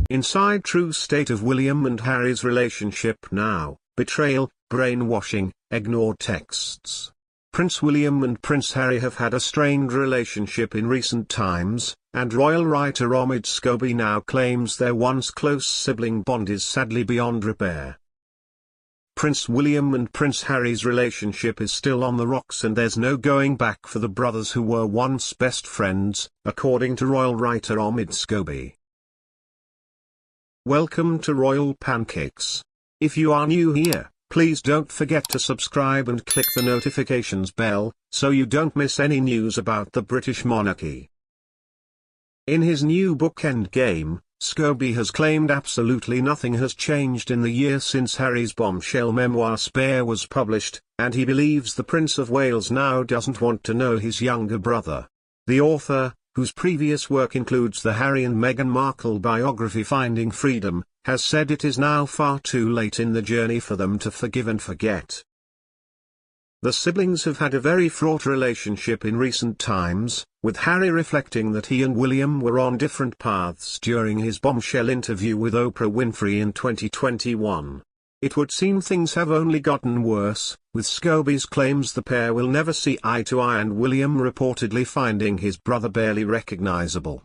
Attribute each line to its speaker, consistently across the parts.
Speaker 1: Inside true state of William and Harry's relationship now: betrayal, brainwashing, ignored texts. Prince William and Prince Harry have had a strained relationship in recent times, and royal writer Omid Scobie now claims their once close sibling bond is sadly beyond repair. Prince William and Prince Harry's relationship is still on the rocks, and there's no going back for the brothers who were once best friends, according to royal writer Omid Scobie. Welcome to Royal Pancakes. If you are new here, please don't forget to subscribe and click the notifications bell, so you don't miss any news about the British monarchy. In his new book Endgame, Scobie has claimed absolutely nothing has changed in the year since Harry's bombshell memoir Spare was published, and he believes the Prince of Wales now doesn't want to know his younger brother. The author, whose previous work includes the Harry and Meghan Markle biography Finding Freedom, has said it is now far too late in the journey for them to forgive and forget. The siblings have had a very fraught relationship in recent times, with Harry reflecting that he and William were on different paths during his bombshell interview with Oprah Winfrey in 2021. It would seem things have only gotten worse, with Scobie's claims the pair will never see eye to eye, and William reportedly finding his brother barely recognizable.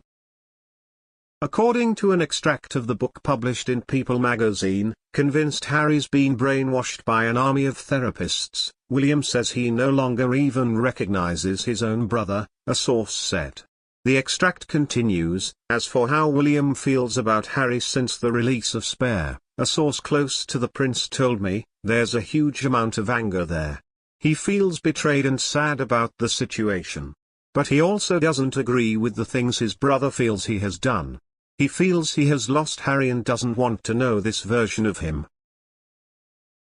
Speaker 1: According to an extract of the book published in People magazine, convinced Harry's been brainwashed by an army of therapists, William says he no longer even recognizes his own brother, a source said. The extract continues: as for how William feels about Harry since the release of Spare, a source close to the prince told me, there's a huge amount of anger there. He feels betrayed and sad about the situation. But he also doesn't agree with the things his brother feels he has done. He feels he has lost Harry and doesn't want to know this version of him.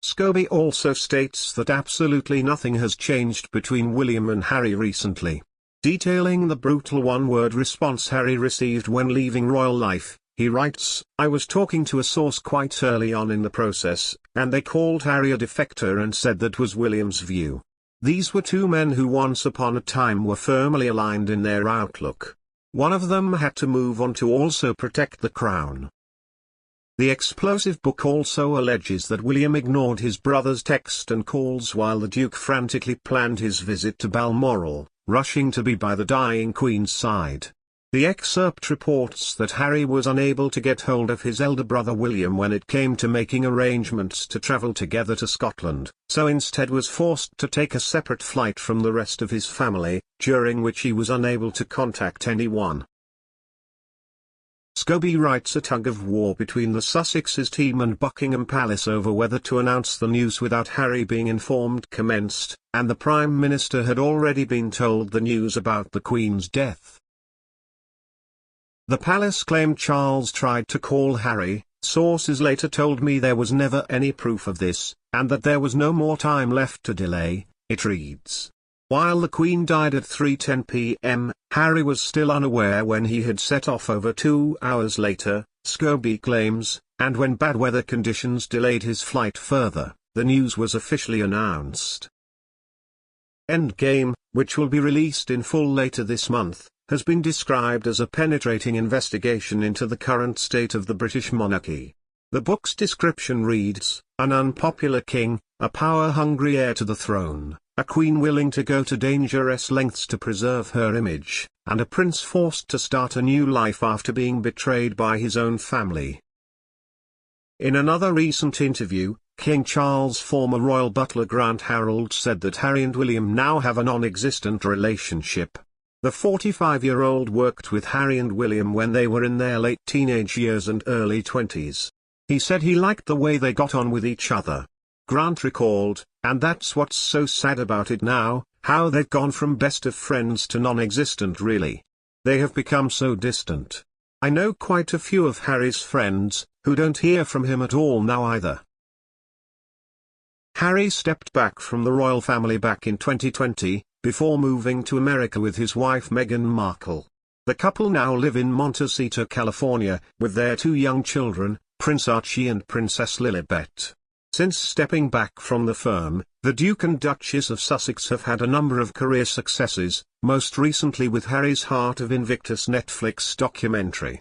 Speaker 1: Scobie also states that absolutely nothing has changed between William and Harry recently. Detailing the brutal one-word response Harry received when leaving royal life, he writes, "I was talking to a source quite early on in the process, and they called Harry a defector and said that was William's view. These were two men who once upon a time were firmly aligned in their outlook. One of them had to move on to also protect the crown." The explosive book also alleges that William ignored his brother's text and calls while the Duke frantically planned his visit to Balmoral, rushing to be by the dying Queen's side. The excerpt reports that Harry was unable to get hold of his elder brother William when it came to making arrangements to travel together to Scotland, so instead was forced to take a separate flight from the rest of his family, during which he was unable to contact anyone. Scobie writes a tug-of-war between the Sussexes team and Buckingham Palace over whether to announce the news without Harry being informed commenced, and the Prime Minister had already been told the news about the Queen's death. The palace claimed Charles tried to call Harry. Sources later told me there was never any proof of this, and that there was no more time left to delay, it reads. While the Queen died at 3:10 p.m., Harry was still unaware when he had set off over 2 hours later, Scobie claims, and when bad weather conditions delayed his flight further, the news was officially announced. Endgame, which will be released in full later this month, has been described as a penetrating investigation into the current state of the British monarchy. The book's description reads, an unpopular king, a power-hungry heir to the throne, a queen willing to go to dangerous lengths to preserve her image, and a prince forced to start a new life after being betrayed by his own family. In another recent interview, King Charles' former royal butler Grant Harold said that Harry and William now have a non-existent relationship. The 45-year-old worked with Harry and William when they were in their late teenage years and early 20s. He said he liked the way they got on with each other. Grant recalled, and that's what's so sad about it now, how they've gone from best of friends to non-existent really. They have become so distant. I know quite a few of Harry's friends, who don't hear from him at all now either. Harry stepped back from the royal family back in 2020, before moving to America with his wife Meghan Markle. The couple now live in Montecito, California, with their 2 young children, Prince Archie and Princess Lilibet. Since stepping back from the firm, the Duke and Duchess of Sussex have had a number of career successes, most recently with Harry's Heart of Invictus Netflix documentary.